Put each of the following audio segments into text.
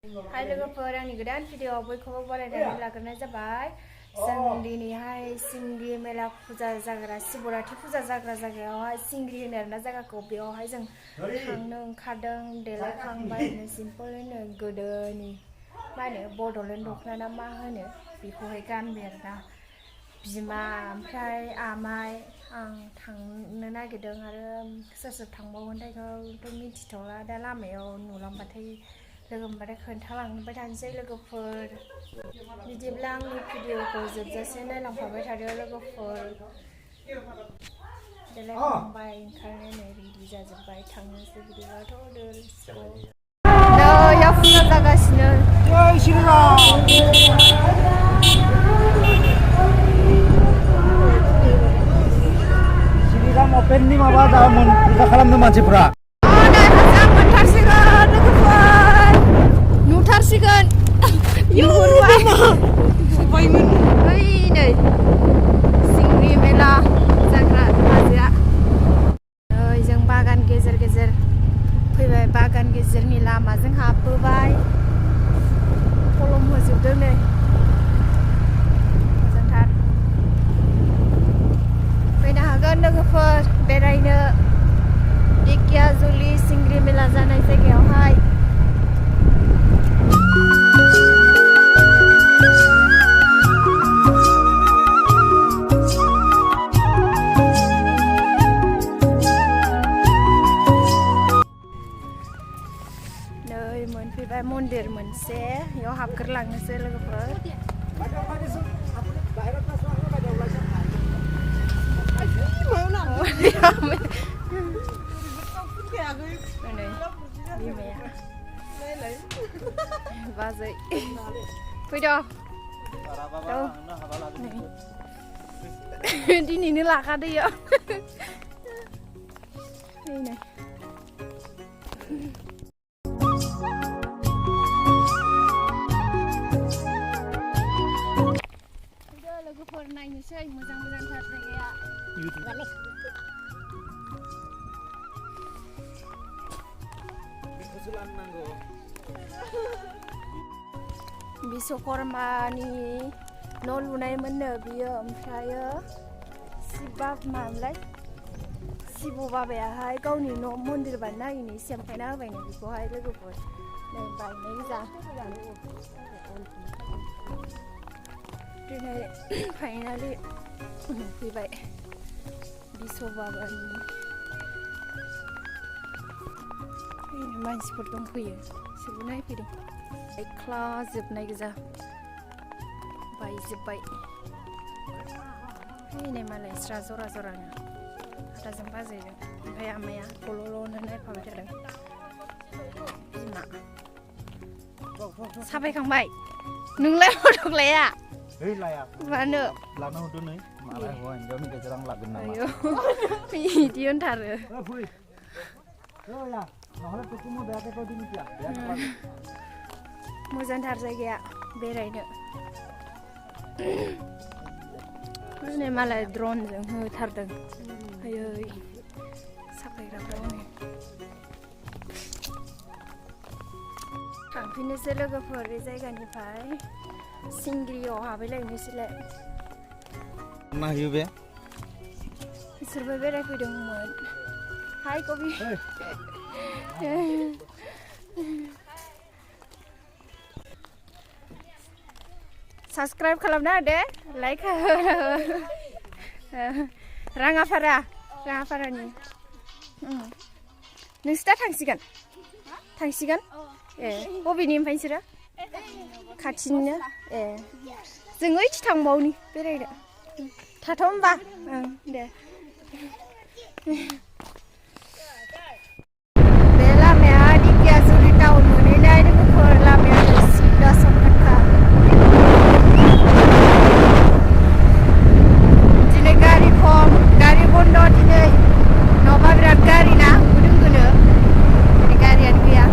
Hai लोगोफोर आंनि गोदान भिडिअआव बयखौबो बरायनानै लाग्रोनाय जाबाय। जों दिनैहाय सिंग्रि मेला फुजा जाग्रा शिवरात्रि फुजा जाग्रा जायगायावहाय सिंग्रि होनो आरोना जायगाखौ बेयावहाय जों थांनो ओंखारदों। देलायखांबाय सिम्पोलैनो गोदोनि मा होनो बड'लेण्ड दख'ना ना मा होनो बेखौहाय गानबाय आरोना बिमा ओमफ्राय आमाइ आं थांनो नागिरदों आरो सोर सोर थांबावगोनथायखौथ' मिथिथ'ला दा लामायाव नुलांबाथाय लोगो मोनबाथाय खोन्थालांबाय थानोसै लोगोफोर। बिदिब्ला आंनि भिडिअखौ जोबजासे नायलांफाबाय थादो लोगोफोर। देलायखांबाय ओंखारनो नै रेडि जाजोब्बाय थांनोसै बिदिब्लाथ' नै फुजा जागासिनो। श्रीराम अपेननि माबा जामोन फुजा खालामनो मानसिफ्रा नुथारसिगोन नै सिंग्रि मेला जाग्रा हाजोआ नै जों बागान गेजेर गेजेर फैबाय। बागान गेजेरनि लामाजों हाबबोबाय खलम होजोबदों नै मोजांथार। फैनो हागोन लोगोफोर बेरायनो ढेकियाजुलि सिंग्रि मेला जानाय जायगायावहाय। नै मोनफैबाय मन्दिर मोनसे बेयाव हाबग्रोलांनोसै लोगोफोर। बिमाया बाजै फैद' दिनैनो लाखादो इयाव नै लोगोफोर नायनोसै मोजां मोजांथार जायगाया। बिश्वकर्मानि न' लुनायमोननो बियो ओमफ्रायो मामोनलाय शिब बाबायाहाय गावनि न' मन्दिर बानायना होयिनि सेमफायना होबायनो बेखौहाय लोगोफोर नै बायनाय गोजा। दिनै फाइनालि नुफैबाय बिश्व बाबानि मानसिफोर दंफैयो बिसोरबो नायफैदों। एक्ला जोबनाय गोजा बायजोब्बाय। फैनाय मालाय स्रा जरा जरानो आदाजों बाजैजों ओमफ्राय आमाया गल'ल'नो नायफाबाय थादों। बिमा साफायखांबाय नोंलाय फट'लाया मानो लाना हरदो नै मालाय हौवा हिनजावनि गेजेराव आं लागोन नामा बिदि होनथारो। मोजांथार जायगाया बेरायनो नै मालाय ड्रनजों होथारदों। आयै साफायग्राफ्रा हनै थांफिननोसै लोगोफोर बे जायगानिफ्राय सिंग्रियाव हाबैलायनोसैलाय। नायो बे बिसोरबो बेरायफैदोंमोन। हाय कबि साबस्क्राइब खालामना होदो लाइक राङापारानि नोंसोर दा थांसिगोन ए बबेनि ओमफ्राय नोंसोरो खाथिनिनो ए जों ओइथि थांबावनि बेरायनो थाथ' होमबा दे। बे लामाया ढेकियाजुलि टाउन मोनहैनाय लोगोफोर लामाया सिदा सर्टकाटखा। दिनै गारि खम गारि बन्द दिनै नङाबा बिराद गारि ना होंगो दोंगोनो दिनै गारियानो गैया।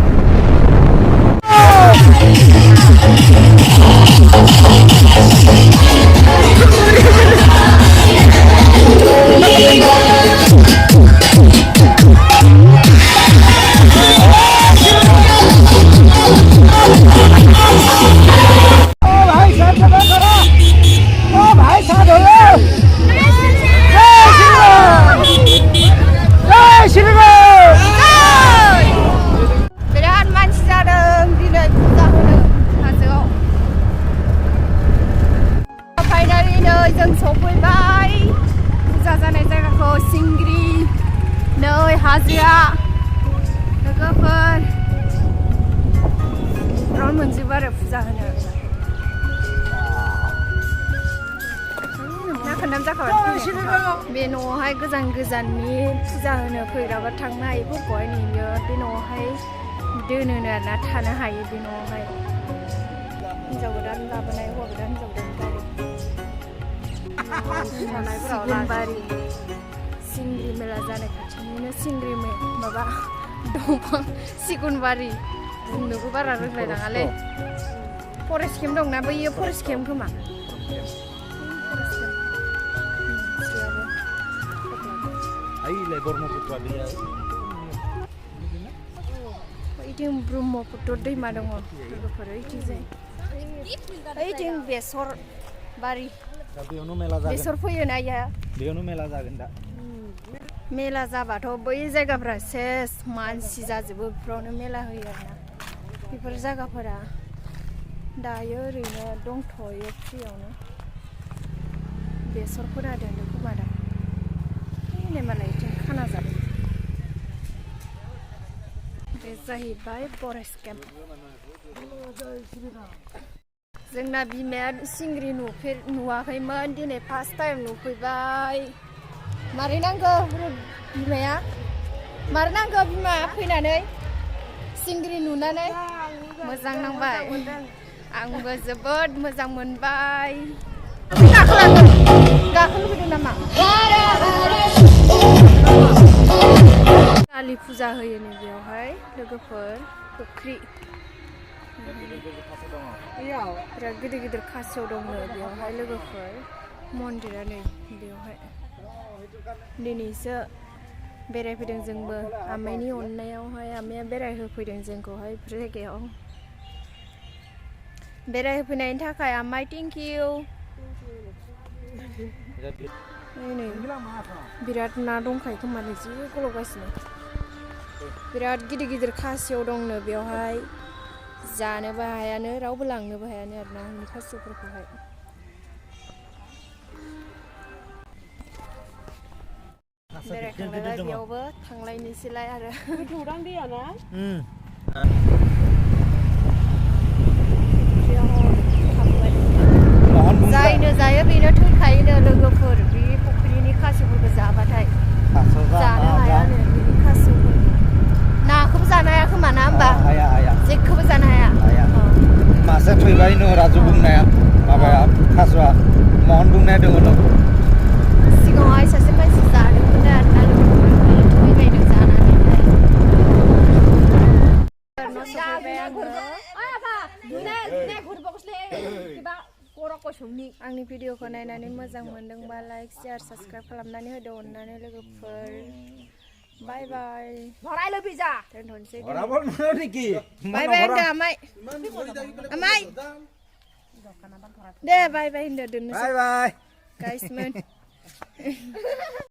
सिंग्रि नै हाजोआ लोगोफोर रावन्ड मोनजोबो आरो फुजा होनो ना खोन्थाम जाखाबाय बे न'आवहाय गोजान गोजाननि फुजा होनो फैग्राबा थांनो हायैफोरखौहाय नैयो बे न'आवहाय दोनो आरोना थानो हायो बे न'आवहाय हिन्जाव गोदान लाबोनाय हौवा गोदान हिन्जाव गोदान गारि सिगुनबारि सिंग्रि मेला जानाय खाथिनिनो सिंग्रि माबा दंफां सिगुनबारि बुंनोबो बारा रोंलायलाङालै फरेस्ट केम्प दंना बैयो फरेस्ट केम्प खोमा ओइथिं ब्रह्मपुत्र दैमा दङ लोगोफोर ओइथिं बेसर बारि बेसर फैयोना बेयावनो मेला जागोन दा मेला जाबाथ' बै जायगाफ्रा सेस मानसि जाजोबो बेफोरावनो मेला होयो आरोना बेफोर जायगाफोरा दायो ओरैनो दंथ'यो फ्रियावनो बेसर फोनादों खोमा दा नै मालाय बिथिं खाना जादों बे जाहैबाय फरेस्ट केम्प जोंना बिमाया सिंग्रि नुवाखैमोन दिनै फार्स्ट टाइम नुफैबाय मारै नांगौ बिमाया मारै नांगौ बिमा फैनानै सिंग्रि नुनानै मोजां नांबाय आंबो जोबोद मोजां मोनबाय गाखोनो लुबैदों नामा कालि फुजा होयो नै बेयावहाय लोगोफोर फुख्रि बिराद गिदिर गिदिर खासेव दङ बेयावहाय लोगोफोर मन्दिरा नै बेयावहाय दिनैसो बेरायफैदों जोंबो आमाइनि अननायावहाय आमाइया बेरायहोफैदों जोंखौहाय बेफोर जायगायाव बेरायहोफैनायनि थाखाय आमाइ थेंक इउ नै बिराद ना दंखायो खोमानो जि गल'गासिनो बिराद गिदिर गिदिर खासेव दंनो बेवहाय जानोबो हायानो रावबो लांनोबो हायानो आरोना आंनि खासेवफोरखौहाय बेरायखांलायबाय बेयावबो थांलायनोसैलाय आरो जायनो जायो बेनो थैखायोनो लोगोफोर बे फुख्रिनि खासेवफोरखौ जाबाथाय जानो हायानो बेनि खासेवफोरखौ नाखौबो जानो हाया खोमा ना होमबा जेखौबो जानो हाया मासे थैबाय नो राजु बुंनाया माबाया खासेवा महन बुंनाया दङ नो सिगाङावहाय सासे मानसि जादोंमोन आरोना थैबायनो जानानैहाय आंनि भिडिअखौ नायनानै मोजां मोनदोंबा लाइक शेयार साबस्क्राइब खालामनानै होदो अननानै लोगोफोर बाय बाय दोनथ'नोसै बाय बाय होनदो आमाइ दे बाय बाय होनदो दोननोसै गाइसमोन